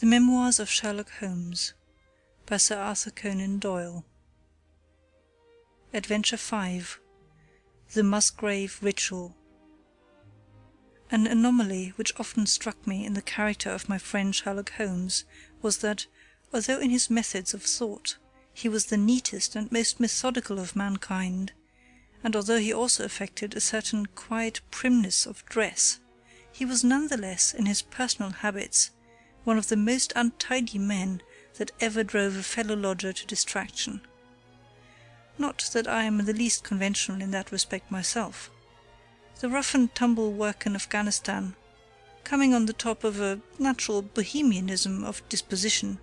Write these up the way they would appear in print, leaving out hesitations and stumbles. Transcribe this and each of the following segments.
Memoirs of Sherlock Holmes by Sir Arthur Conan Doyle. Adventure 5. The Musgrave Ritual. An anomaly which often struck me in the character of my friend Sherlock Holmes was that, although in his methods of thought he was the neatest and most methodical of mankind, and although he also affected a certain quiet primness of dress, he was none the less in his personal habits one of the most untidy men that ever drove a fellow-lodger to distraction. Not that I am in the least conventional in that respect myself. The rough-and-tumble work in Afghanistan, coming on the top of a natural bohemianism of disposition,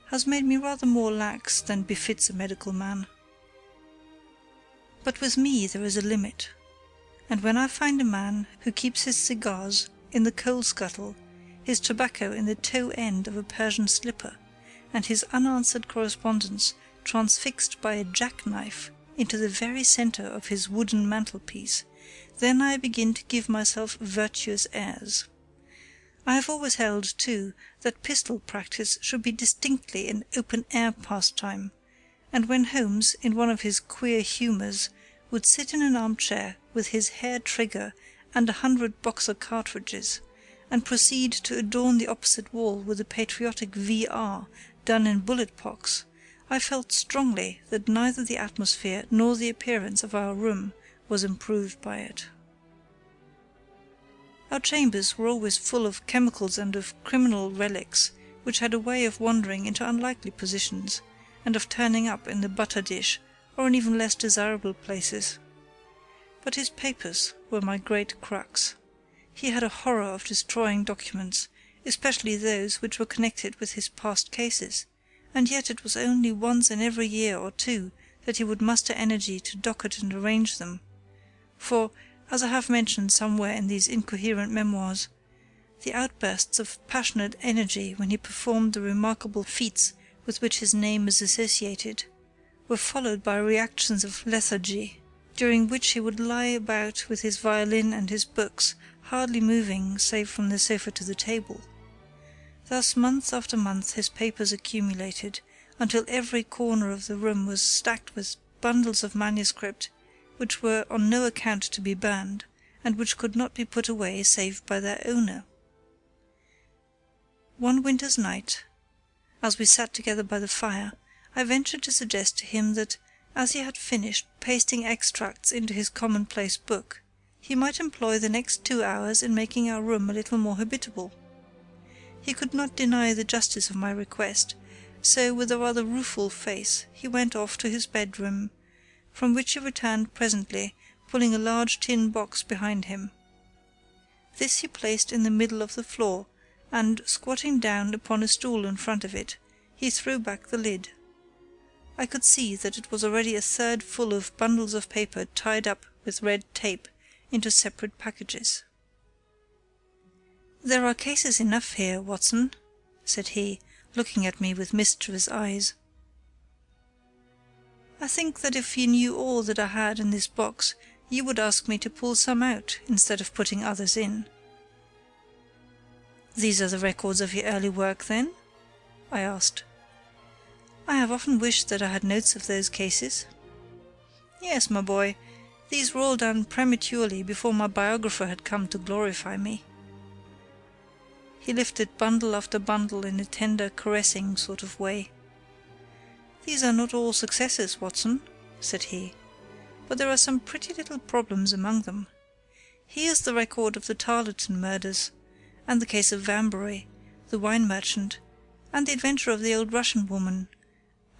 has made me rather more lax than befits a medical man. But with me there is a limit, and when I find a man who keeps his cigars in the coal-scuttle, his tobacco in the toe-end of a Persian slipper, and his unanswered correspondence transfixed by a jackknife into the very centre of his wooden mantelpiece, then I begin to give myself virtuous airs. I have always held, too, that pistol practice should be distinctly an open-air pastime, and when Holmes, in one of his queer humours, would sit in an armchair with his hair trigger and 100 Boxer cartridges, and proceed to adorn the opposite wall with a patriotic V.R. done in bullet-pox, I felt strongly that neither the atmosphere nor the appearance of our room was improved by it. Our chambers were always full of chemicals and of criminal relics which had a way of wandering into unlikely positions, and of turning up in the butter-dish or in even less desirable places. But his papers were my great crux. He had a horror of destroying documents, especially those which were connected with his past cases, and yet it was only once in every year or two that he would muster energy to docket and arrange them, for, as I have mentioned somewhere in these incoherent memoirs, the outbursts of passionate energy when he performed the remarkable feats with which his name is associated were followed by reactions of lethargy, during which he would lie about with his violin and his books, hardly moving save from the sofa to the table. Thus month after month his papers accumulated, until every corner of the room was stacked with bundles of manuscript which were on no account to be burned, and which could not be put away save by their owner. One winter's night, as we sat together by the fire, I ventured to suggest to him that, as he had finished pasting extracts into his commonplace book, he might employ the next 2 hours in making our room a little more habitable. He could not deny the justice of my request, so with a rather rueful face he went off to his bedroom, from which he returned presently, pulling a large tin box behind him. This he placed in the middle of the floor, and, squatting down upon a stool in front of it, he threw back the lid. I could see that it was already a third full of bundles of paper tied up with red tape into separate packages. "There are cases enough here, Watson," said he, looking at me with mischievous eyes. "I think that if you knew all that I had in this box, you would ask me to pull some out instead of putting others in." "These are the records of your early work, then?" I asked. "I have often wished that I had notes of those cases." "Yes, my boy, these were all done prematurely before my biographer had come to glorify me." He lifted bundle after bundle in a tender, caressing sort of way. "These are not all successes, Watson," said he, "but there are some pretty little problems among them. Here's the record of the Tarleton murders, and the case of Vanbury, the wine merchant, and the adventure of the old Russian woman,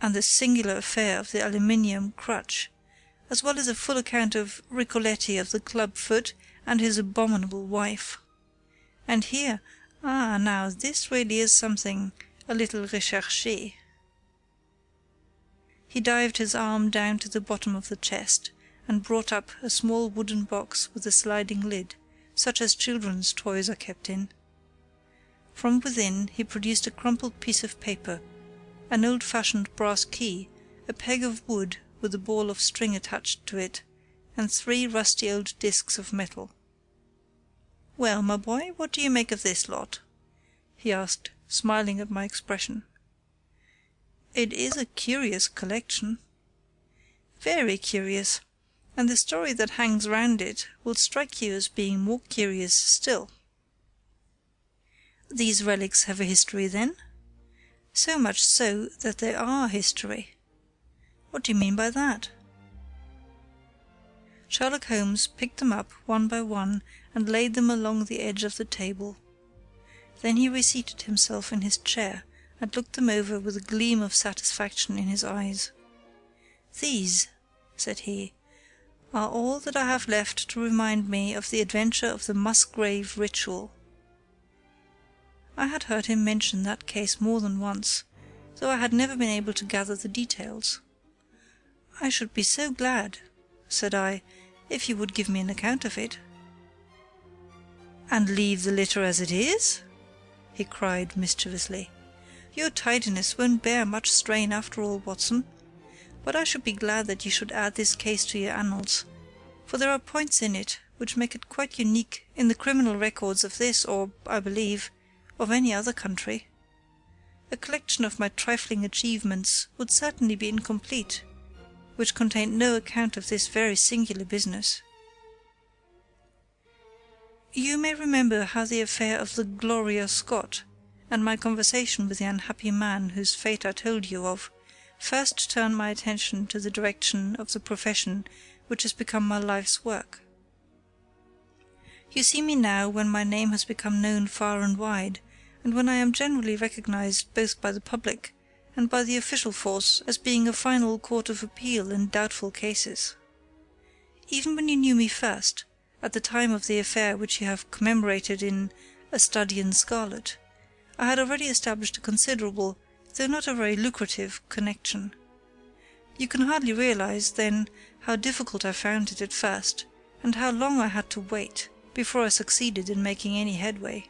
and the singular affair of the aluminium crutch, as well as a full account of Ricoletti of the club foot and his abominable wife. And here, now this really is something a little recherché." He dived his arm down to the bottom of the chest, and brought up a small wooden box with a sliding lid, such as children's toys are kept in. From within he produced a crumpled piece of paper, an old-fashioned brass key, a peg of wood with a ball of string attached to it, and 3 rusty old discs of metal. "Well, my boy, what do you make of this lot?" he asked, smiling at my expression. "It is a curious collection." "Very curious, and the story that hangs round it will strike you as being more curious still." "These relics have a history, then?" "So much so that they are history." "What do you mean by that?" Sherlock Holmes picked them up one by one and laid them along the edge of the table. Then he reseated himself in his chair and looked them over with a gleam of satisfaction in his eyes. "These," said he, "are all that I have left to remind me of the adventure of the Musgrave ritual." I had heard him mention that case more than once, though I had never been able to gather the details. "I should be so glad," said I, "if you would give me an account of it." "And leave the litter as it is?" he cried mischievously. "Your tidiness won't bear much strain after all, Watson. But I should be glad that you should add this case to your annals, for there are points in it which make it quite unique in the criminal records of this or, I believe, of any other country. A collection of my trifling achievements would certainly be incomplete which contained no account of this very singular business. You may remember how the affair of the Gloria Scott, and my conversation with the unhappy man whose fate I told you of, first turned my attention to the direction of the profession which has become my life's work. You see me now when my name has become known far and wide, and when I am generally recognized both by the public and by the official force as being a final court of appeal in doubtful cases. Even when you knew me first, at the time of the affair which you have commemorated in A Study in Scarlet, I had already established a considerable, though not a very lucrative, connection. You can hardly realize, then, how difficult I found it at first, and how long I had to wait before I succeeded in making any headway.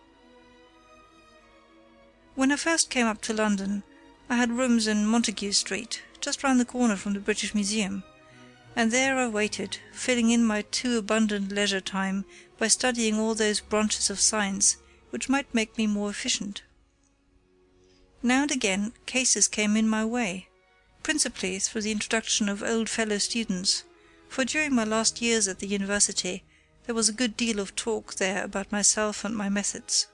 When I first came up to London, I had rooms in Montague Street, just round the corner from the British Museum, and there I waited, filling in my too abundant leisure time by studying all those branches of science which might make me more efficient. Now and again cases came in my way, principally through the introduction of old fellow students, for during my last years at the university there was a good deal of talk there about myself and my methods.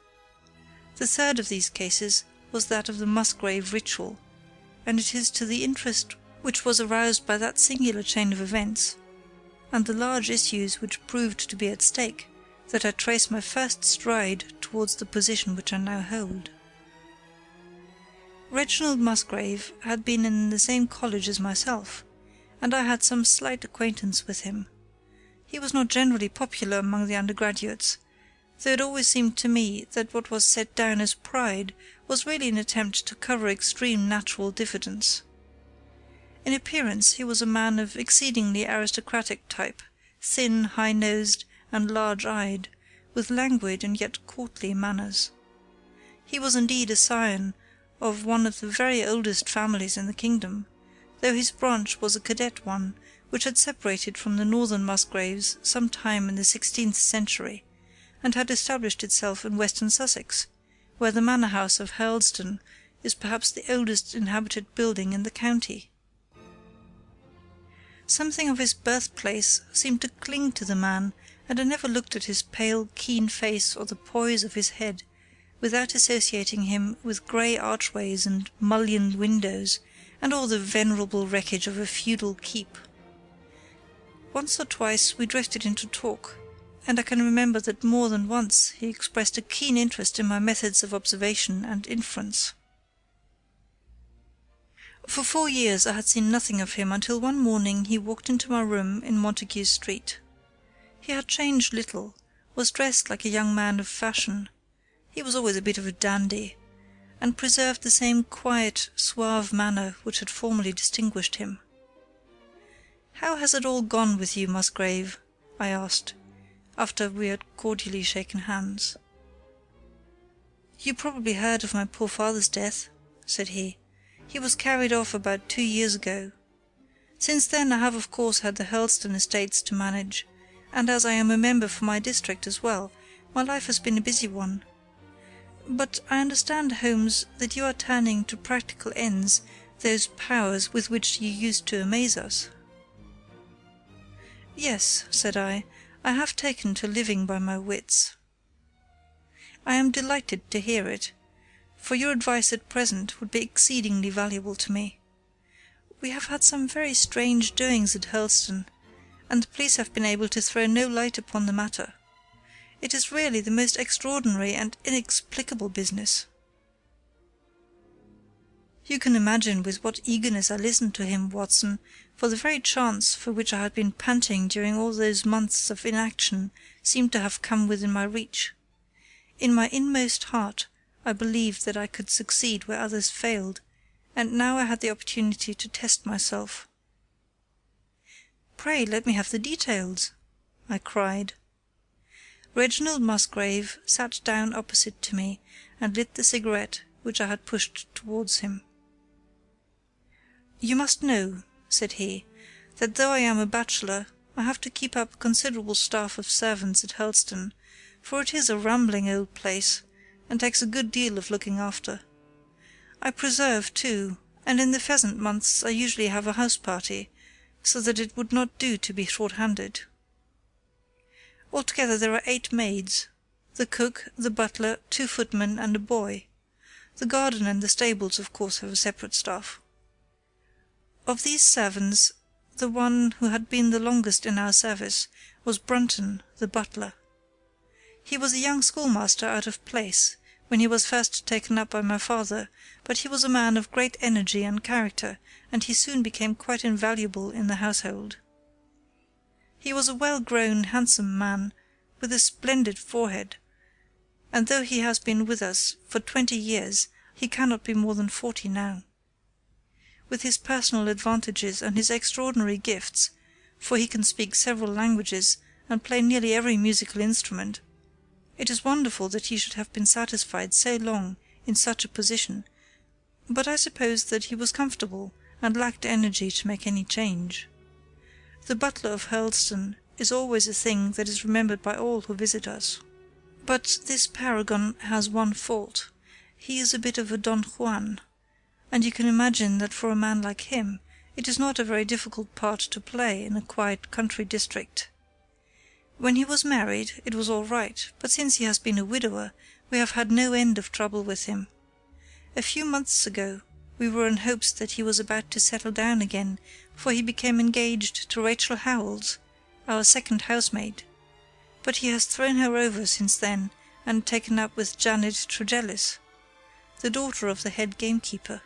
The third of these cases was that of the Musgrave ritual, and it is to the interest which was aroused by that singular chain of events, and the large issues which proved to be at stake, that I trace my first stride towards the position which I now hold. Reginald Musgrave had been in the same college as myself, and I had some slight acquaintance with him. He was not generally popular among the undergraduates, though it always seemed to me that what was set down as pride was really an attempt to cover extreme natural diffidence. In appearance he was a man of exceedingly aristocratic type, thin, high-nosed, and large-eyed, with languid and yet courtly manners. He was indeed a scion of one of the very oldest families in the kingdom, though his branch was a cadet one, which had separated from the northern Musgraves some time in the 16th century, and had established itself in western Sussex, where the manor house of Hurlston is perhaps the oldest inhabited building in the county. Something of his birthplace seemed to cling to the man, and I never looked at his pale, keen face or the poise of his head without associating him with grey archways and mullioned windows, and all the venerable wreckage of a feudal keep. Once or twice we drifted into talk, and I can remember that more than once he expressed a keen interest in my methods of observation and inference. For 4 years I had seen nothing of him until one morning he walked into my room in Montague Street. He had changed little, was dressed like a young man of fashion. He was always a bit of a dandy, and preserved the same quiet, suave manner which had formerly distinguished him. "How has it all gone with you, Musgrave?" I asked, after we had cordially shaken hands. "You probably heard of my poor father's death," said he. "He was carried off about 2 years ago. Since then I have of course had the Hurlston estates to manage, and as I am a member for my district as well, my life has been a busy one. But I understand, Holmes, that you are turning to practical ends those powers with which you used to amaze us." "Yes," said I have taken to living by my wits." "I am delighted to hear it, for your advice at present would be exceedingly valuable to me. We have had some very strange doings at Hurlstone, and the police have been able to throw no light upon the matter. It is really the most extraordinary and inexplicable business." You can imagine with what eagerness I listened to him, Watson, for the very chance for which I had been panting during all those months of inaction seemed to have come within my reach. In my inmost heart I believed that I could succeed where others failed, and now I had the opportunity to test myself. "Pray let me have the details," I cried. Reginald Musgrave sat down opposite to me and lit the cigarette which I had pushed towards him. "You must know," said he, "that though I am a bachelor, I have to keep up a considerable staff of servants at Hurlstone, for it is a rambling old place, and takes a good deal of looking after. I preserve, too, and in the pheasant months I usually have a house party, so that it would not do to be short-handed. Altogether there are 8 maids, the cook, the butler, 2 footmen, and a boy. The garden and the stables, of course, have a separate staff. Of these servants, the one who had been the longest in our service was Brunton, the butler. He was a young schoolmaster out of place when he was first taken up by my father, but he was a man of great energy and character, and he soon became quite invaluable in the household. He was a well-grown, handsome man, with a splendid forehead, and though he has been with us for 20 years, he cannot be more than 40 now. With his personal advantages and his extraordinary gifts, for he can speak several languages and play nearly every musical instrument, it is wonderful that he should have been satisfied so long in such a position, but I suppose that he was comfortable and lacked energy to make any change. The butler of Hurlstone is always a thing that is remembered by all who visit us. But this paragon has one fault. He is a bit of a Don Juan, and you can imagine that for a man like him it is not a very difficult part to play in a quiet country district. When he was married it was all right, but since he has been a widower we have had no end of trouble with him. A few months ago we were in hopes that he was about to settle down again, for he became engaged to Rachel Howells, our second housemaid, but he has thrown her over since then and taken up with Janet Tregellis, the daughter of the head gamekeeper.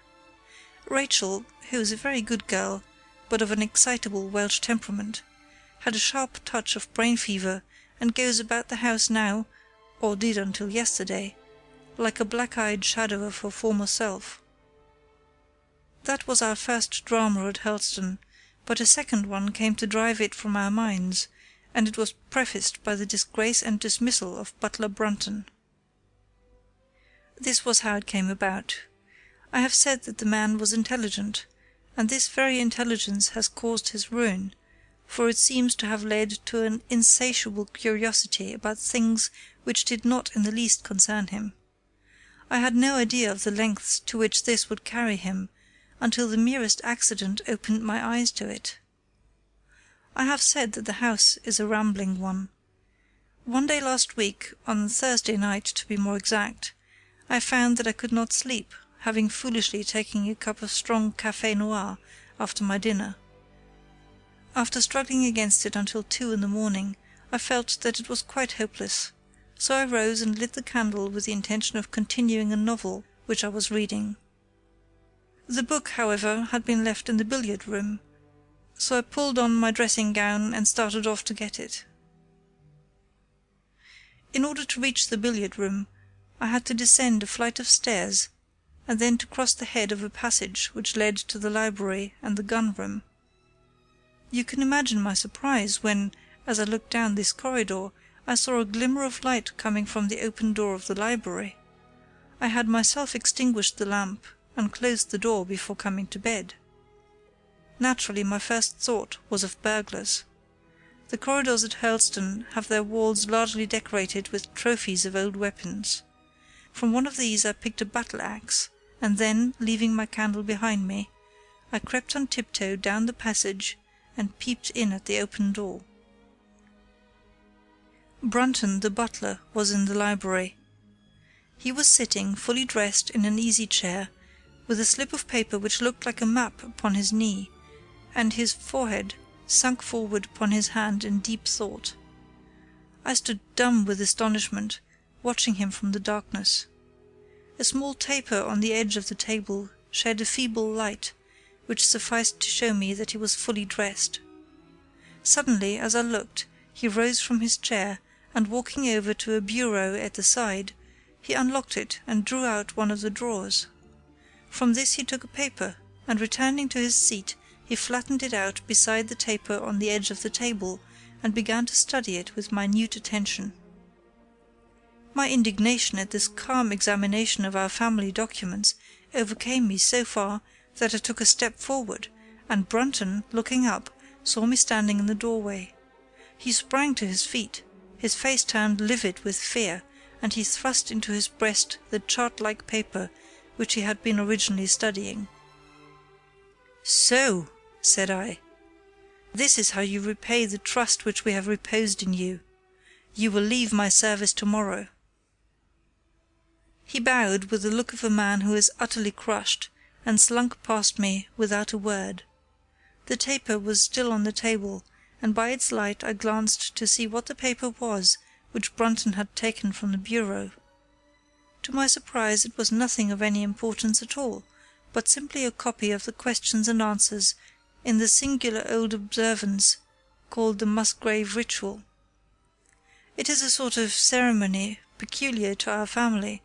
Rachel, who is a very good girl, but of an excitable Welsh temperament, had a sharp touch of brain fever and goes about the house now, or did until yesterday, like a black-eyed shadow of her former self. That was our first drama at Hurlstone, but a second one came to drive it from our minds, and it was prefaced by the disgrace and dismissal of Butler Brunton. This was how it came about. I have said that the man was intelligent, and this very intelligence has caused his ruin, for it seems to have led to an insatiable curiosity about things which did not in the least concern him. I had no idea of the lengths to which this would carry him, until the merest accident opened my eyes to it. I have said that the house is a rambling one. One day last week, on Thursday night to be more exact, I found that I could not sleep, having foolishly taken a cup of strong café noir after my dinner. After struggling against it until 2 in the morning, I felt that it was quite hopeless, so I rose and lit the candle with the intention of continuing a novel which I was reading. The book, however, had been left in the billiard-room, so I pulled on my dressing-gown and started off to get it. In order to reach the billiard-room, I had to descend a flight of stairs, and then to cross the head of a passage which led to the library and the gun-room. You can imagine my surprise when, as I looked down this corridor, I saw a glimmer of light coming from the open door of the library. I had myself extinguished the lamp and closed the door before coming to bed. Naturally, my first thought was of burglars. The corridors at Hurlstone have their walls largely decorated with trophies of old weapons. From one of these I picked a battle-axe, and then, leaving my candle behind me, I crept on tiptoe down the passage and peeped in at the open door. Brunton, the butler, was in the library. He was sitting, fully dressed, in an easy-chair, with a slip of paper which looked like a map upon his knee, and his forehead sunk forward upon his hand in deep thought. I stood dumb with astonishment, watching him from the darkness. A small taper on the edge of the table shed a feeble light, which sufficed to show me that he was fully dressed. Suddenly, as I looked, he rose from his chair, and walking over to a bureau at the side, he unlocked it and drew out one of the drawers. From this he took a paper, and returning to his seat, he flattened it out beside the taper on the edge of the table, and began to study it with minute attention. My indignation at this calm examination of our family documents overcame me so far that I took a step forward, and Brunton, looking up, saw me standing in the doorway. He sprang to his feet, his face turned livid with fear, and he thrust into his breast the chart-like paper which he had been originally studying. "So," said I, "this is how you repay the trust which we have reposed in you. You will leave my service tomorrow." He bowed with the look of a man who is utterly crushed, and slunk past me without a word. The taper was still on the table, and by its light I glanced to see what the paper was which Brunton had taken from the bureau. To my surprise it was nothing of any importance at all, but simply a copy of the questions and answers in the singular old observance called the Musgrave ritual. It is a sort of ceremony peculiar to our family,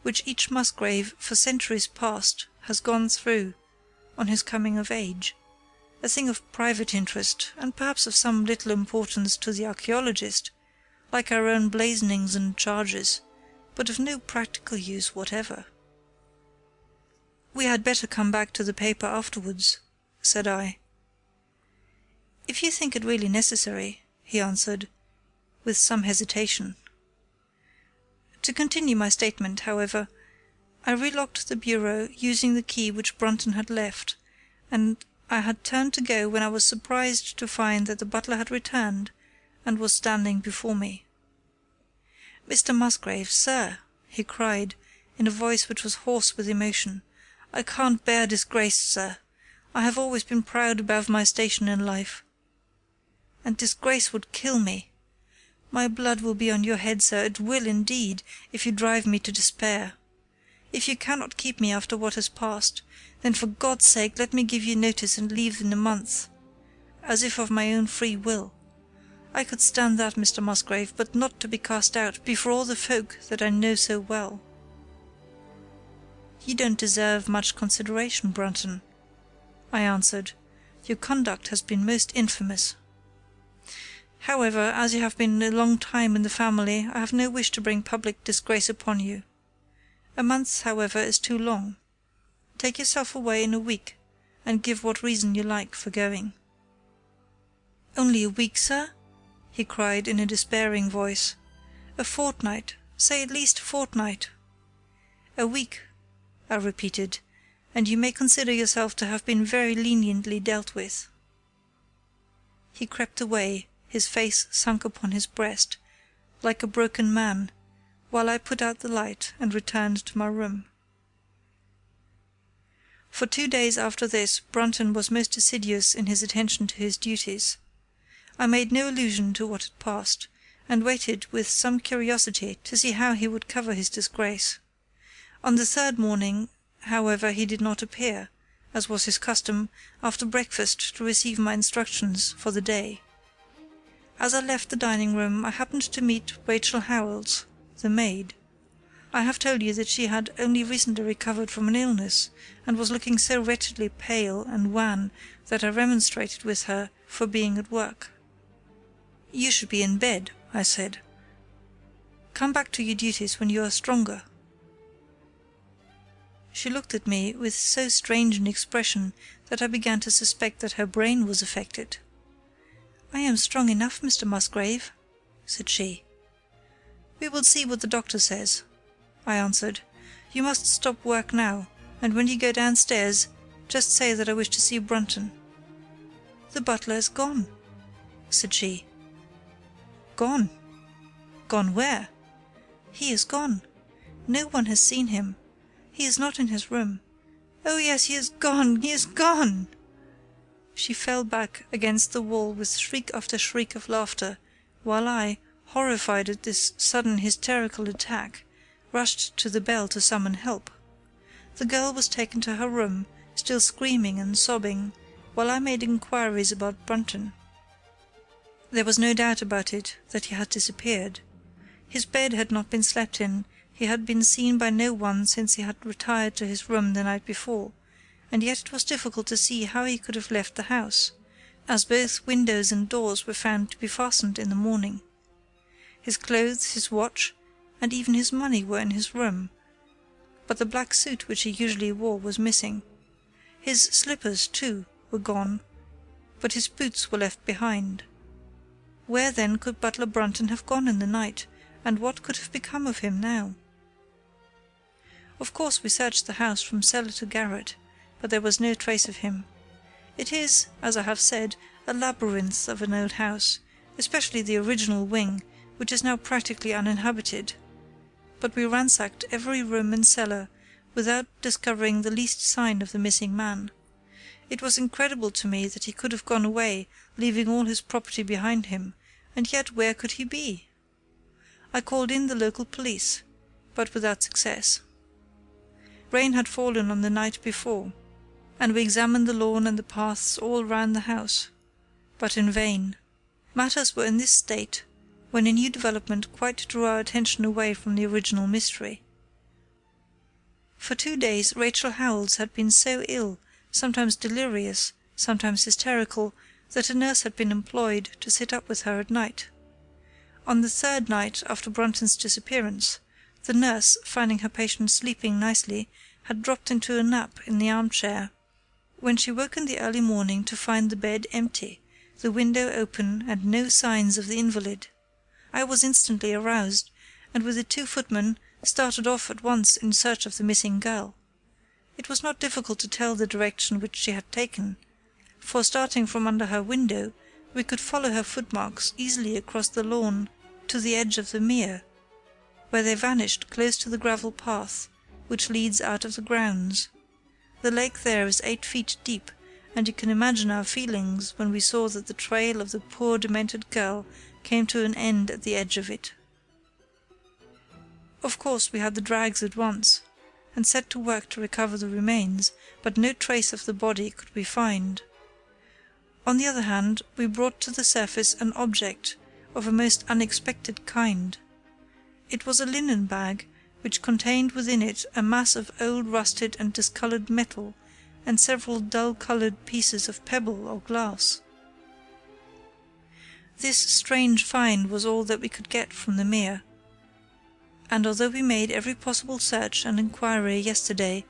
which each Musgrave for centuries past has gone through on his coming of age, a thing of private interest and perhaps of some little importance to the archaeologist, like our own blazonings and charges, but of no practical use whatever. "We had better come back to the paper afterwards," said I. "If you think it really necessary," he answered, with some hesitation. To continue my statement, however, I relocked the bureau using the key which Brunton had left, and I had turned to go when I was surprised to find that the butler had returned and was standing before me. "Mr. Musgrave, sir," he cried, in a voice which was hoarse with emotion, "I can't bear disgrace, sir. I have always been proud above my station in life, and disgrace would kill me. My blood will be on your head, sir, it will indeed, if you drive me to despair. If you cannot keep me after what has passed, then for God's sake let me give you notice and leave in a month, as if of my own free will. I could stand that, Mr. Musgrave, but not to be cast out before all the folk that I know so well." "You don't deserve much consideration, Brunton," I answered. "Your conduct has been most infamous. However, as you have been a long time in the family, I have no wish to bring public disgrace upon you. A month, however, is too long. Take yourself away in a week, and give what reason you like for going." "Only a week, sir?" he cried in a despairing voice. "A fortnight, say at least a fortnight." "A week," I repeated, "and you may consider yourself to have been very leniently dealt with." He crept away, his face sunk upon his breast, like a broken man, while I put out the light and returned to my room. For 2 days after this Brunton was most assiduous in his attention to his duties. I made no allusion to what had passed, and waited with some curiosity to see how he would cover his disgrace. On the 3rd morning, however, he did not appear, as was his custom, after breakfast to receive my instructions for the day. As I left the dining-room I happened to meet Rachel Howells, the maid. I have told you that she had only recently recovered from an illness, and was looking so wretchedly pale and wan that I remonstrated with her for being at work. "You should be in bed," I said. "Come back to your duties when you are stronger." She looked at me with so strange an expression that I began to suspect that her brain was affected. "I am strong enough, Mr. Musgrave," said she. "We will see what the doctor says," I answered. "You must stop work now, and when you go downstairs, just say that I wish to see Brunton." "The butler is gone," said she. "Gone? Gone where?" "He is gone. No one has seen him. He is not in his room. Oh yes, he is gone! He is gone!" She fell back against the wall with shriek after shriek of laughter, while I, horrified at this sudden hysterical attack, rushed to the bell to summon help. The girl was taken to her room, still screaming and sobbing, while I made inquiries about Brunton. There was no doubt about it that he had disappeared. His bed had not been slept in, he had been seen by no one since he had retired to his room the night before, and yet it was difficult to see how he could have left the house, as both windows and doors were found to be fastened in the morning. His clothes, his watch, and even his money were in his room, but the black suit which he usually wore was missing. His slippers, too, were gone, but his boots were left behind. Where, then, could Butler Brunton have gone in the night, and what could have become of him now? Of course we searched the house from cellar to garret, but there was no trace of him. It is, as I have said, a labyrinth of an old house, especially the original wing, which is now practically uninhabited. But we ransacked every room and cellar without discovering the least sign of the missing man. It was incredible to me that he could have gone away, leaving all his property behind him, and yet where could he be? I called in the local police, but without success. Rain had fallen on the night before, and we examined the lawn and the paths all round the house, but in vain. Matters were in this state when a new development quite drew our attention away from the original mystery. For 2 days Rachel Howells had been so ill, sometimes delirious, sometimes hysterical, that a nurse had been employed to sit up with her at night. On the 3rd night after Brunton's disappearance, the nurse, finding her patient sleeping nicely, had dropped into a nap in the armchair, when she woke in the early morning to find the bed empty, the window open, and no signs of the invalid. I was instantly aroused, and with the 2 footmen started off at once in search of the missing girl. It was not difficult to tell the direction which she had taken, for starting from under her window, we could follow her footmarks easily across the lawn to the edge of the mere, where they vanished close to the gravel path which leads out of the grounds. The lake there is 8 feet deep, and you can imagine our feelings when we saw that the trail of the poor demented girl came to an end at the edge of it. Of course we had the drags at once, and set to work to recover the remains, but no trace of the body could we find. On the other hand, we brought to the surface an object of a most unexpected kind. It was a linen bag, which contained within it a mass of old rusted and discoloured metal, and several dull-coloured pieces of pebble or glass. This strange find was all that we could get from the mere, and although we made every possible search and inquiry yesterday,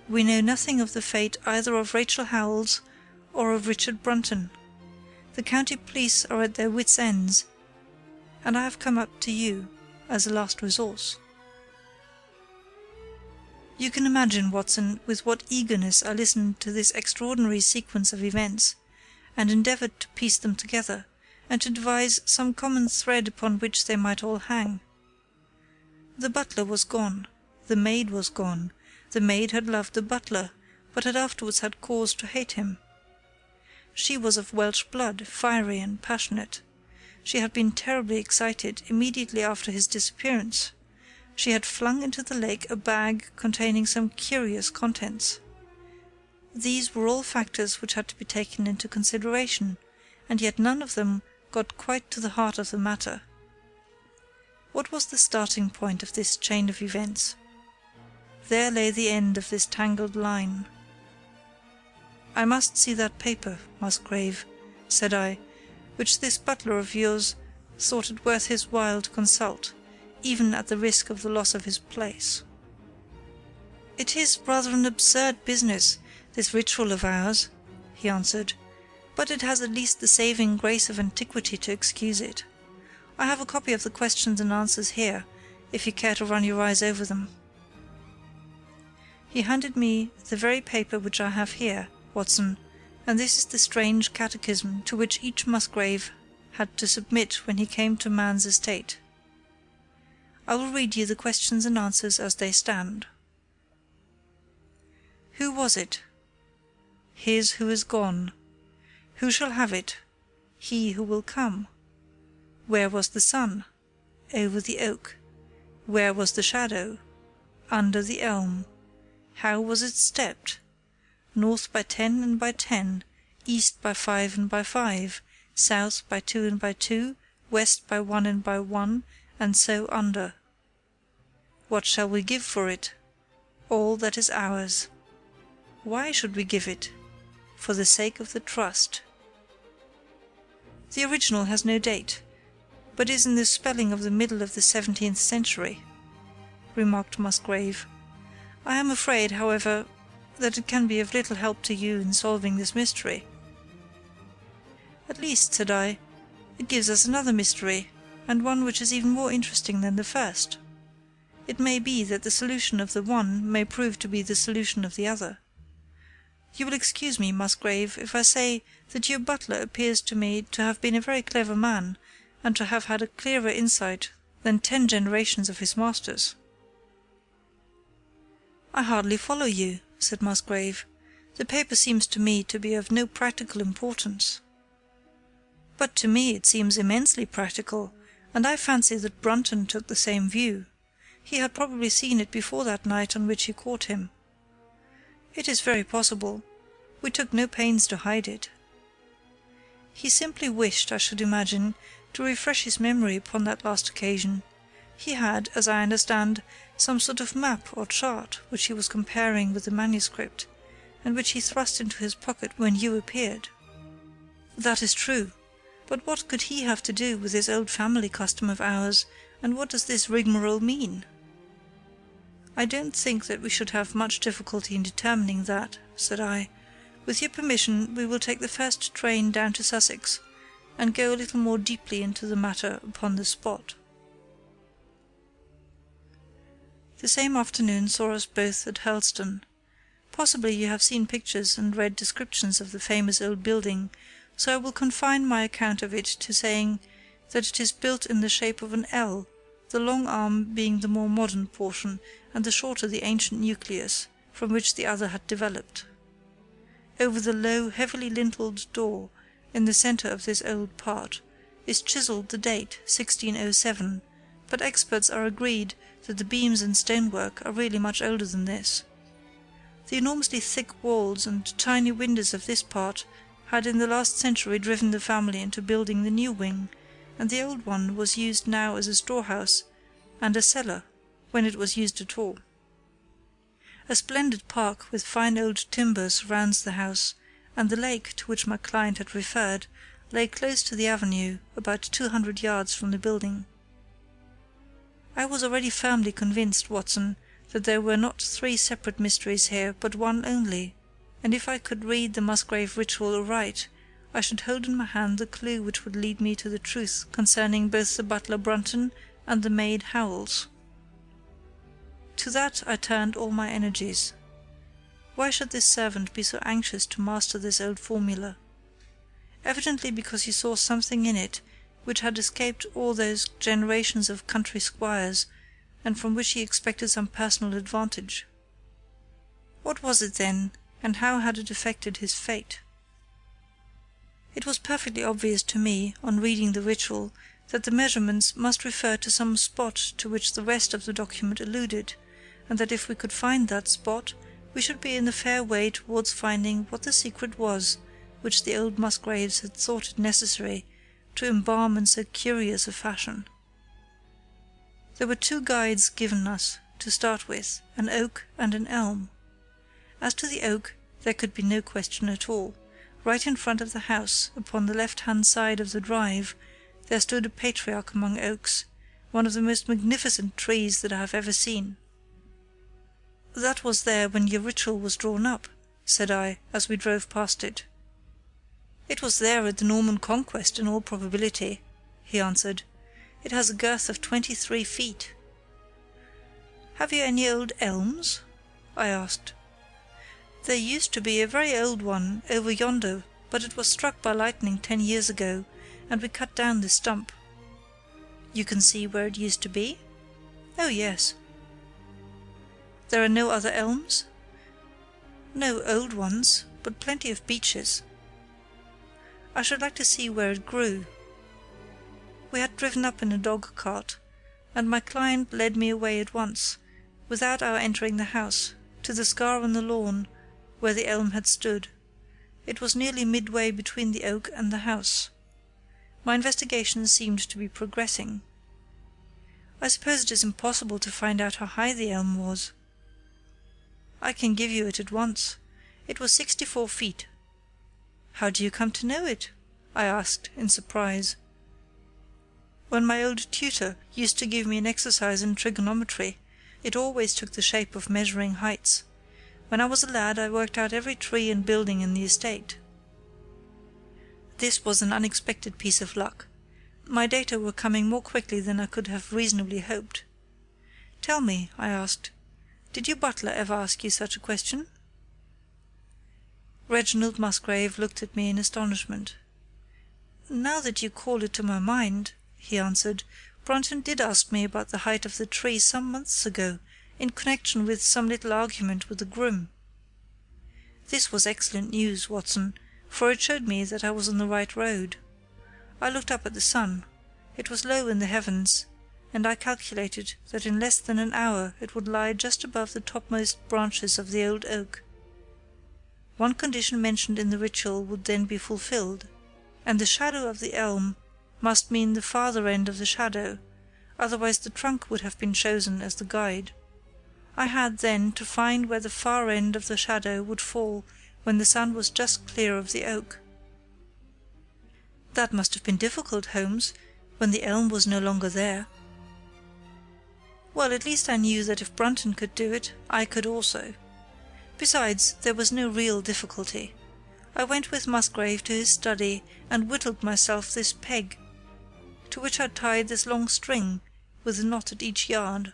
we know nothing of the fate either of Rachel Howells or of Richard Brunton. The county police are at their wits' ends, and I have come up to you as a last resource. You can imagine, Watson, with what eagerness I listened to this extraordinary sequence of events, and endeavoured to piece them together, and to devise some common thread upon which they might all hang. The butler was gone, the maid was gone, the maid had loved the butler, but had afterwards had cause to hate him. She was of Welsh blood, fiery and passionate. She had been terribly excited immediately after his disappearance. She had flung into the lake a bag containing some curious contents. These were all factors which had to be taken into consideration, and yet none of them got quite to the heart of the matter. What was the starting point of this chain of events? There lay the end of this tangled line. "I must see that paper, Musgrave," said I, "which this butler of yours thought it worth his while to consult, even at the risk of the loss of his place." "It is rather an absurd business, this ritual of ours," he answered, "but it has at least the saving grace of antiquity to excuse it. I have a copy of the questions and answers here, if you care to run your eyes over them." He handed me the very paper which I have here, Watson, and this is the strange catechism to which each Musgrave had to submit when he came to man's estate. I will read you the questions and answers as they stand. Who was it? His who is gone. Who shall have it? He who will come. Where was the sun? Over the oak. Where was the shadow? Under the elm. How was it stepped? North by 10 and by 10, east by 5 and by 5, south by 2 and by 2, west by 1 and by 1, and so under. What shall we give for it? All that is ours. Why should we give it? For the sake of the trust. The original has no date, but is in the spelling of the middle of the 17th century, remarked Musgrave. I am afraid, however, that it can be of little help to you in solving this mystery. At least, said I, it gives us another mystery, and one which is even more interesting than the first. It may be that the solution of the one may prove to be the solution of the other. You will excuse me, Musgrave, if I say that your butler appears to me to have been a very clever man, and to have had a clearer insight than 10 generations of his masters. I hardly follow you, said Musgrave. The paper seems to me to be of no practical importance. But to me it seems immensely practical, and I fancy that Brunton took the same view. He had probably seen it before that night on which you caught him. It is very possible. We took no pains to hide it. He simply wished, I should imagine, to refresh his memory upon that last occasion. He had, as I understand, some sort of map or chart which he was comparing with the manuscript, and which he thrust into his pocket when you appeared. That is true. But what could he have to do with this old family custom of ours, and what does this rigmarole mean? I don't think that we should have much difficulty in determining that, said I. With your permission, we will take the first train down to Sussex, and go a little more deeply into the matter upon the spot. The same afternoon saw us both at Hurlstone. Possibly you have seen pictures and read descriptions of the famous old building, so I will confine my account of it to saying that it is built in the shape of an L, the long arm being the more modern portion, and the shorter the ancient nucleus, from which the other had developed. Over the low, heavily linteled door, in the centre of this old part, is chiselled the date 1607, but experts are agreed that the beams and stonework are really much older than this. The enormously thick walls and tiny windows of this part had in the last century driven the family into building the new wing, and the old one was used now as a storehouse and a cellar, when it was used at all. A splendid park with fine old timber surrounds the house, and the lake to which my client had referred lay close to the avenue, about 200 yards from the building. I was already firmly convinced, Watson, that there were not 3 separate mysteries here, but one only, and if I could read the Musgrave ritual aright, I should hold in my hand the clue which would lead me to the truth concerning both the butler Brunton and the maid Howells. To that I turned all my energies. Why should this servant be so anxious to master this old formula? Evidently because he saw something in it which had escaped all those generations of country squires, and from which he expected some personal advantage. What was it then, and how had it affected his fate? It was perfectly obvious to me, on reading the ritual, that the measurements must refer to some spot to which the rest of the document alluded, and that if we could find that spot, we should be in a fair way towards finding what the secret was which the old Musgraves had thought it necessary to embalm in so curious a fashion. There were 2 guides given us, to start with, an oak and an elm. As to the oak, there could be no question at all. Right in front of the house, upon the left-hand side of the drive, there stood a patriarch among oaks, one of the most magnificent trees that I have ever seen. "That was there when your ritual was drawn up," said I, as we drove past it. "It was there at the Norman Conquest, in all probability," he answered. "It has a girth of 23 feet. Have you any old elms?" I asked. "There used to be a very old one over yonder, but it was struck by lightning 10 years ago, and we cut down the stump." "You can see where it used to be?" "Oh, yes." "There are no other elms?" "No old ones, but plenty of beeches." "I should like to see where it grew." We had driven up in a dog cart, and my client led me away at once, without our entering the house, to the scar on the lawn where the elm had stood. It was nearly midway between the oak and the house. My investigation seemed to be progressing. "I suppose it is impossible to find out how high the elm was." "I can give you it at once. It was 64 feet. "How do you come to know it?" I asked, in surprise. "When my old tutor used to give me an exercise in trigonometry, it always took the shape of measuring heights. When I was a lad I worked out every tree and building in the estate." This was an unexpected piece of luck. My data were coming more quickly than I could have reasonably hoped. "Tell me," I asked, "did your butler ever ask you such a question?" Reginald Musgrave looked at me in astonishment. "Now that you call it to my mind," he answered, "Brunton did ask me about the height of the tree some months ago, in connection with some little argument with the groom." This was excellent news, Watson, for it showed me that I was on the right road. I looked up at the sun. It was low in the heavens, and I calculated that in less than an hour it would lie just above the topmost branches of the old oak. One condition mentioned in the ritual would then be fulfilled, and the shadow of the elm must mean the farther end of the shadow, otherwise the trunk would have been chosen as the guide. I had, then, to find where the far end of the shadow would fall when the sun was just clear of the oak. "That must have been difficult, Holmes, when the elm was no longer there." "Well, at least I knew that if Brunton could do it, I could also. Besides, there was no real difficulty. I went with Musgrave to his study and whittled myself this peg, to which I tied this long string with a knot at each yard.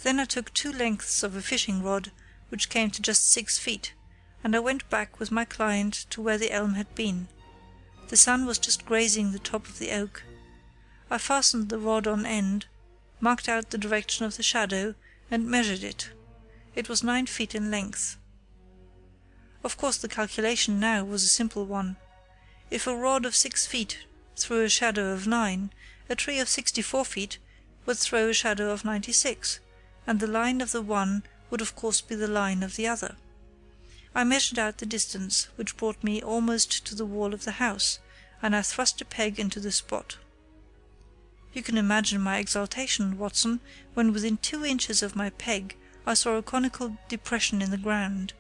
Then I took 2 lengths of a fishing rod, which came to just 6 feet, and I went back with my client to where the elm had been. The sun was just grazing the top of the oak. I fastened the rod on end, marked out the direction of the shadow, and measured it. It was 9 feet in length. Of course the calculation now was a simple one. If a rod of 6 feet threw a shadow of 9, a tree of 64 feet would throw a shadow of 96, and the line of the one would of course be the line of the other. I measured out the distance, which brought me almost to the wall of the house, and I thrust a peg into the spot. You can imagine my exultation, Watson, when within 2 inches of my peg I saw a conical depression in the ground.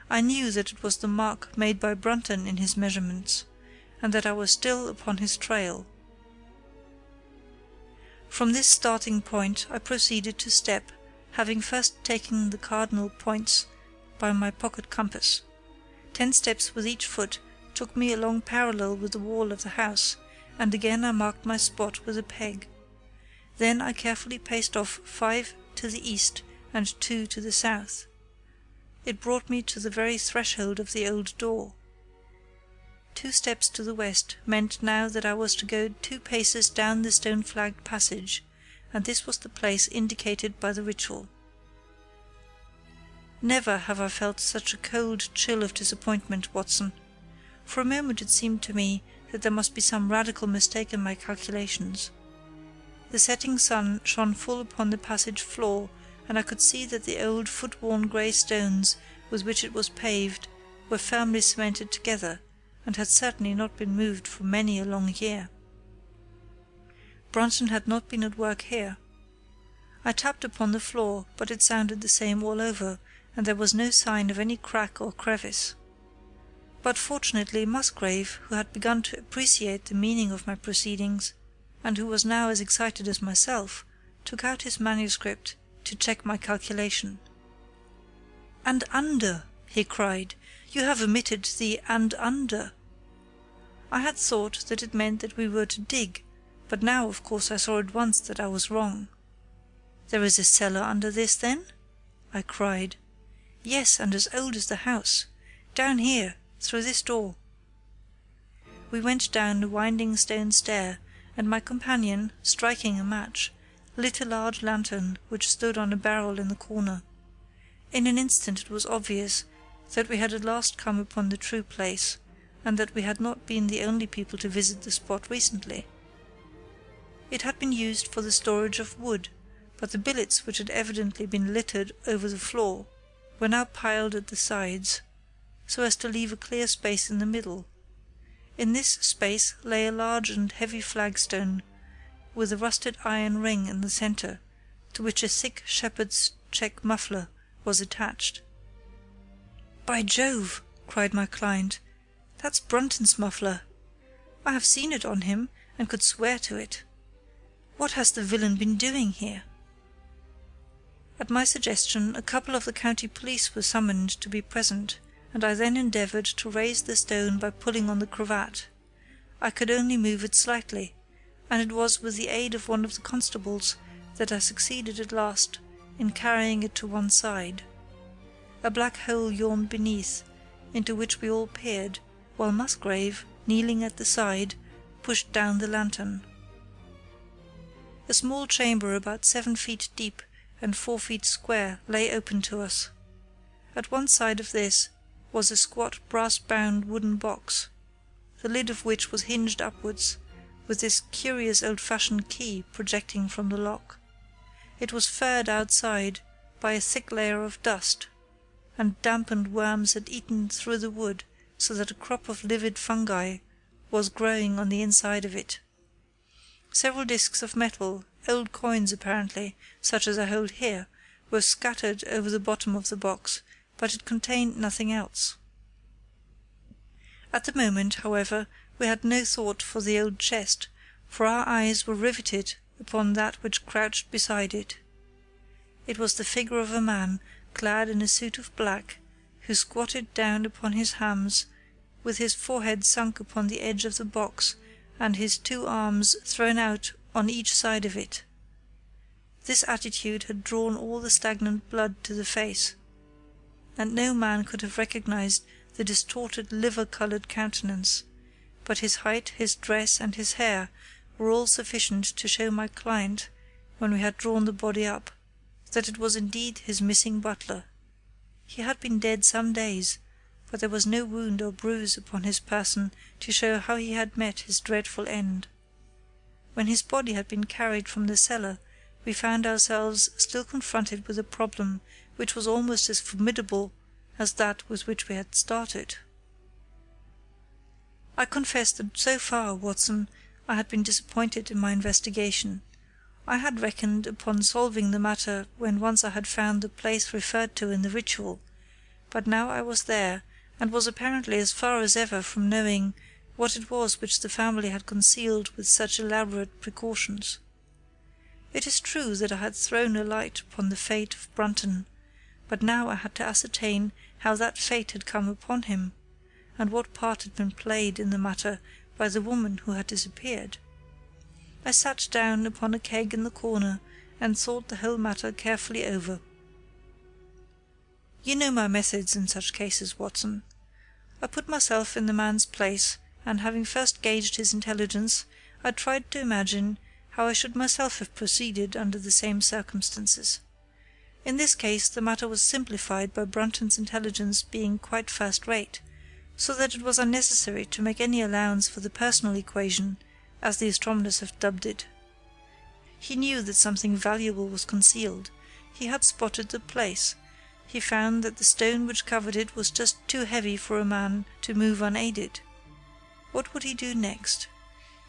I knew that it was the mark made by Brunton in his measurements, and that I was still upon his trail. From this starting point I proceeded to step, having first taken the cardinal points by my pocket compass. 10 steps with each foot took me along parallel with the wall of the house, and again I marked my spot with a peg. Then I carefully paced off 5 to the east and 2 to the south. It brought me to the very threshold of the old door. 2 steps to the west meant now that I was to go 2 paces down the stone-flagged passage, and this was the place indicated by the ritual. Never have I felt such a cold chill of disappointment, Watson. For a moment it seemed to me that there must be some radical mistake in my calculations. The setting sun shone full upon the passage floor, and I could see that the old foot-worn grey stones with which it was paved were firmly cemented together, and had certainly not been moved for many a long year. Brunton had not been at work here. I tapped upon the floor, but it sounded the same all over, and there was no sign of any crack or crevice. But fortunately Musgrave, who had begun to appreciate the meaning of my proceedings, and who was now as excited as myself, took out his manuscript to check my calculation. "And under," he cried. "You have omitted the and under." I had thought that it meant that we were to dig, but now of course I saw at once that I was wrong. "There is a cellar under this, then?" I cried. Yes, and as old as the house. Down here, through this door." We went down the winding stone stair, and my companion, striking a match, lit a large lantern which stood on a barrel in the corner. In an instant it was obvious that we had at last come upon the true place, and that we had not been the only people to visit the spot recently. It had been used for the storage of wood, but the billets which had evidently been littered over the floor were now piled at the sides, so as to leave a clear space in the middle. In this space lay a large and heavy flagstone, with a rusted iron ring in the centre, to which a thick shepherd's check muffler was attached. "By Jove!" cried my client, "that's Brunton's muffler. I have seen it on him, and could swear to it. What has the villain been doing here?" At my suggestion, a couple of the county police were summoned to be present, and I then endeavoured to raise the stone by pulling on the cravat. I could only move it slightly, and it was with the aid of one of the constables that I succeeded at last in carrying it to one side. A black hole yawned beneath, into which we all peered, while Musgrave, kneeling at the side, pushed down the lantern. A small chamber about 7 feet deep and 4 feet square lay open to us. At one side of this was a squat brass-bound wooden box, the lid of which was hinged upwards, with this curious old-fashioned key projecting from the lock. It was furred outside by a thick layer of dust, and dampened worms had eaten through the wood so that a crop of livid fungi was growing on the inside of it. Several discs of metal, old coins apparently, such as I hold here, were scattered over the bottom of the box, but it contained nothing else. At the moment, however, we had no thought for the old chest, for our eyes were riveted upon that which crouched beside it. It was the figure of a man clad in a suit of black, who squatted down upon his hams, with his forehead sunk upon the edge of the box and his 2 arms thrown out on each side of it. This attitude had drawn all the stagnant blood to the face, and no man could have recognized the distorted liver-coloured countenance, but his height, his dress, and his hair were all sufficient to show my client, when we had drawn the body up, that it was indeed his missing butler. He had been dead some days, but there was no wound or bruise upon his person to show how he had met his dreadful end. When his body had been carried from the cellar, we found ourselves still confronted with a problem which was almost as formidable as that with which we had started. I confess that so far, Watson, I had been disappointed in my investigation. I had reckoned upon solving the matter when once I had found the place referred to in the ritual, but now I was there, and was apparently as far as ever from knowing what it was which the family had concealed with such elaborate precautions. It is true that I had thrown a light upon the fate of Brunton, but now I had to ascertain how that fate had come upon him, and what part had been played in the matter by the woman who had disappeared. I sat down upon a keg in the corner and thought the whole matter carefully over. You know my methods in such cases, Watson. I put myself in the man's place, and having first gauged his intelligence, I tried to imagine how I should myself have proceeded under the same circumstances. In this case the matter was simplified by Brunton's intelligence being quite first-rate, so that it was unnecessary to make any allowance for the personal equation, as the astronomers have dubbed it. He knew that something valuable was concealed. He had spotted the place. He found that the stone which covered it was just too heavy for a man to move unaided. What would he do next?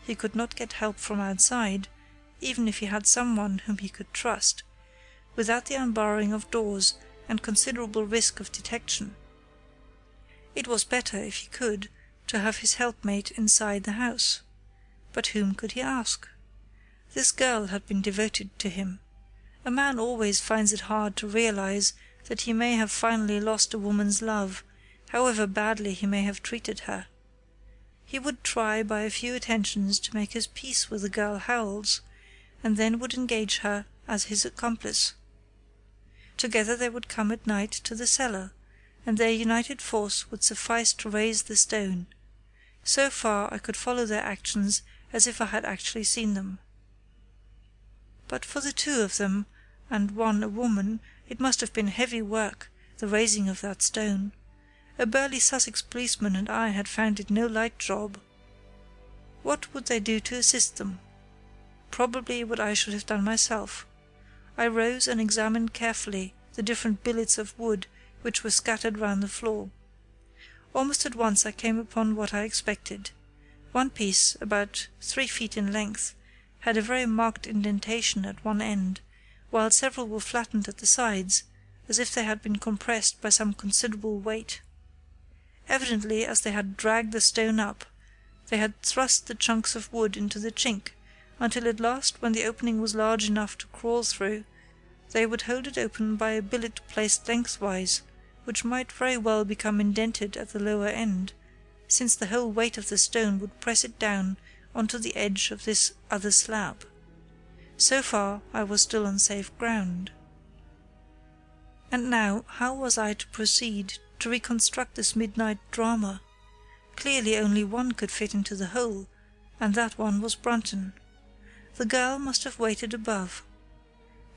He could not get help from outside, even if he had someone whom he could trust, without the unbarring of doors and considerable risk of detection. It was better, if he could, to have his helpmate inside the house. But whom could he ask? This girl had been devoted to him. A man always finds it hard to realize that he may have finally lost a woman's love, however badly he may have treated her. He would try by a few attentions to make his peace with the girl Howells, and then would engage her as his accomplice. Together they would come at night to the cellar, and their united force would suffice to raise the stone. So far I could follow their actions as if I had actually seen them. But for the two of them, and one a woman, it must have been heavy work, the raising of that stone. A burly Sussex policeman and I had found it no light job. What would they do to assist them? Probably what I should have done myself. I rose and examined carefully the different billets of wood which were scattered round the floor. Almost at once I came upon what I expected. One piece, about 3 feet in length, had a very marked indentation at one end, while several were flattened at the sides, as if they had been compressed by some considerable weight. Evidently, as they had dragged the stone up, they had thrust the chunks of wood into the chink, until at last, when the opening was large enough to crawl through, they would hold it open by a billet placed lengthwise, which might very well become indented at the lower end, since the whole weight of the stone would press it down onto the edge of this other slab. So far I was still on safe ground. And now, how was I to proceed to reconstruct this midnight drama? Clearly only one could fit into the hole, and that one was Brunton. The girl must have waited above.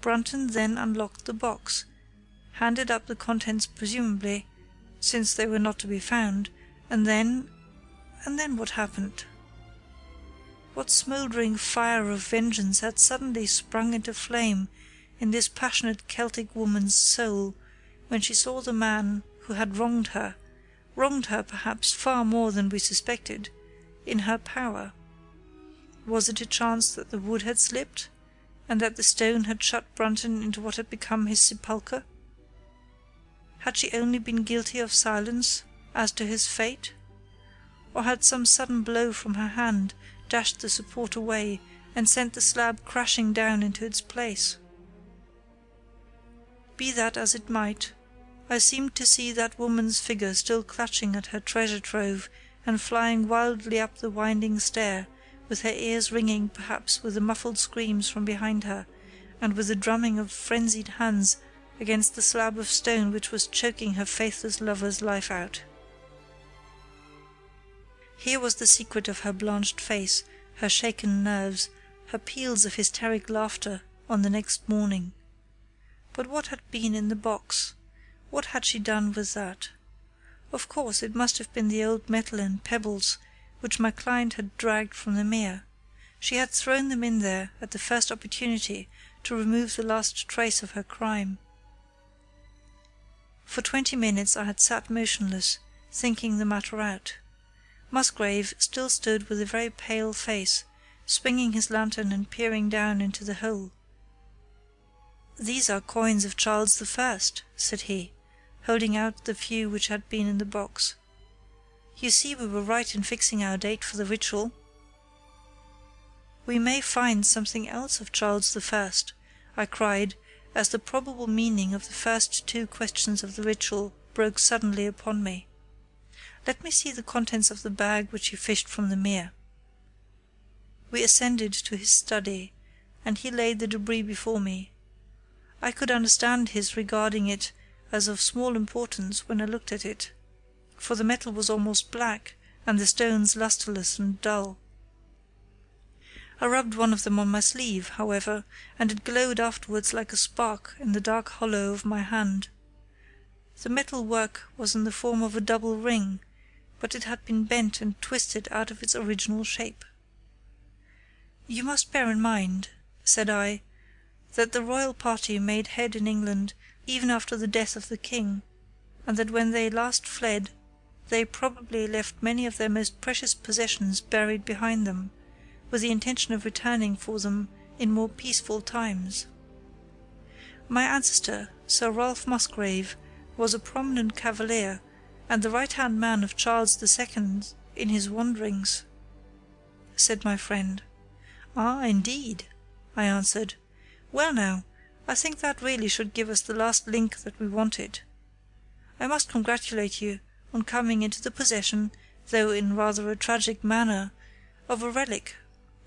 Brunton then unlocked the box, handed up the contents presumably, since they were not to be found, and then what happened? What smouldering fire of vengeance had suddenly sprung into flame in this passionate Celtic woman's soul when she saw the man who had wronged her perhaps far more than we suspected, in her power? Was it a chance that the wood had slipped, and that the stone had shut Brunton into what had become his sepulchre? Had she only been guilty of silence as to his fate? Or had some sudden blow from her hand dashed the support away and sent the slab crashing down into its place? Be that as it might, I seemed to see that woman's figure still clutching at her treasure trove and flying wildly up the winding stair, with her ears ringing perhaps with the muffled screams from behind her, and with the drumming of frenzied hands against the slab of stone which was choking her faithless lover's life out. Here was the secret of her blanched face, her shaken nerves, her peals of hysteric laughter on the next morning. But what had been in the box? What had she done with that? Of course, it must have been the old metal and pebbles which my client had dragged from the mere. She had thrown them in there at the first opportunity to remove the last trace of her crime. For 20 minutes I had sat motionless, thinking the matter out. Musgrave still stood with a very pale face, swinging his lantern and peering down into the hole. "These are coins of Charles I," said he, holding out the few which had been in the box. "You see we were right in fixing our date for the ritual." "We may find something else of Charles I," I cried, as the probable meaning of the first 2 questions of the ritual broke suddenly upon me. "Let me see the contents of the bag which you fished from the mere." We ascended to his study, and he laid the debris before me. I could understand his regarding it as of small importance when I looked at it, for the metal was almost black, and the stones lustreless and dull. I rubbed one of them on my sleeve, however, and it glowed afterwards like a spark in the dark hollow of my hand. The metal work was in the form of a double ring, but it had been bent and twisted out of its original shape. "You must bear in mind," said I, "that the royal party made head in England even after the death of the king, and that when they last fled, they probably left many of their most precious possessions buried behind them, with the intention of returning for them in more peaceful times. My ancestor, Sir Ralph Musgrave, was a prominent cavalier, and the right-hand man of Charles II in his wanderings," said my friend. "Ah, indeed," I answered. "Well now, I think that really should give us the last link that we wanted. I must congratulate you on coming into the possession, though in rather a tragic manner, of a relic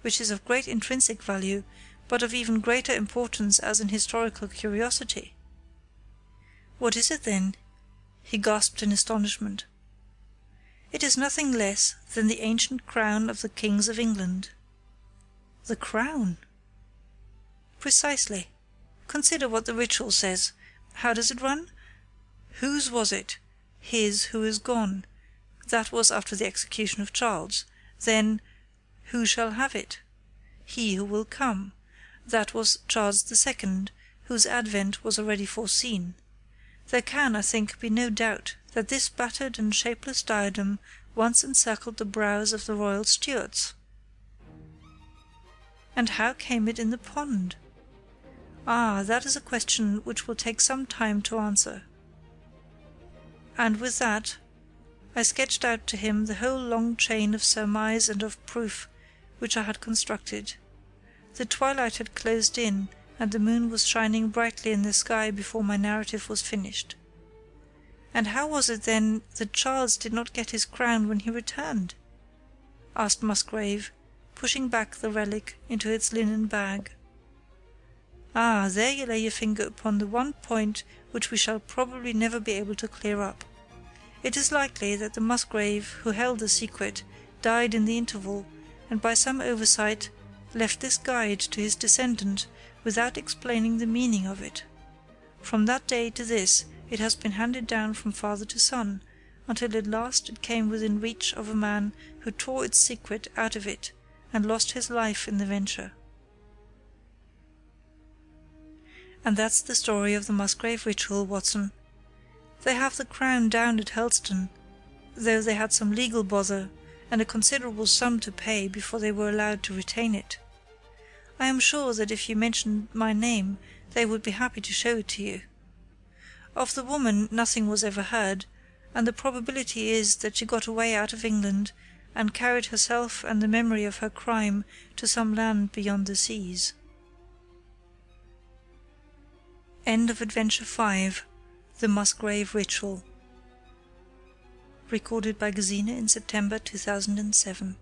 which is of great intrinsic value, but of even greater importance as an historical curiosity." What is it, then?" he gasped in astonishment. "It is nothing less than the ancient crown of the kings of England." "The crown?" "Precisely. Consider what the ritual says. How does it run? 'Whose was it?' 'His who is gone.' That was after the execution of Charles. Then, 'Who shall have it?' 'He who will come.' That was Charles II., whose advent was already foreseen. There can, I think, be no doubt that this battered and shapeless diadem once encircled the brows of the royal Stuarts." "And how came it in the pond?" "Ah, that is a question which will take some time to answer." And with that, I sketched out to him the whole long chain of surmise and of proof which I had constructed. The twilight had closed in, and the moon was shining brightly in the sky before my narrative was finished. "And how was it, then, that Charles did not get his crown when he returned?" asked Musgrave, pushing back the relic into its linen bag. "Ah, there you lay your finger upon the one point which we shall probably never be able to clear up. It is likely that the Musgrave who held the secret died in the interval, and by some oversight left this guide to his descendant without explaining the meaning of it. From that day to this it has been handed down from father to son, until at last it came within reach of a man who tore its secret out of it and lost his life in the venture. And that's the story of the Musgrave ritual, Watson. They have the crown down at Helston, though they had some legal bother and a considerable sum to pay before they were allowed to retain it. I am sure that if you mentioned my name, they would be happy to show it to you. Of the woman nothing was ever heard, and the probability is that she got away out of England and carried herself and the memory of her crime to some land beyond the seas. End of Adventure 5, The Musgrave Ritual. Recorded by Gesine in September 2007.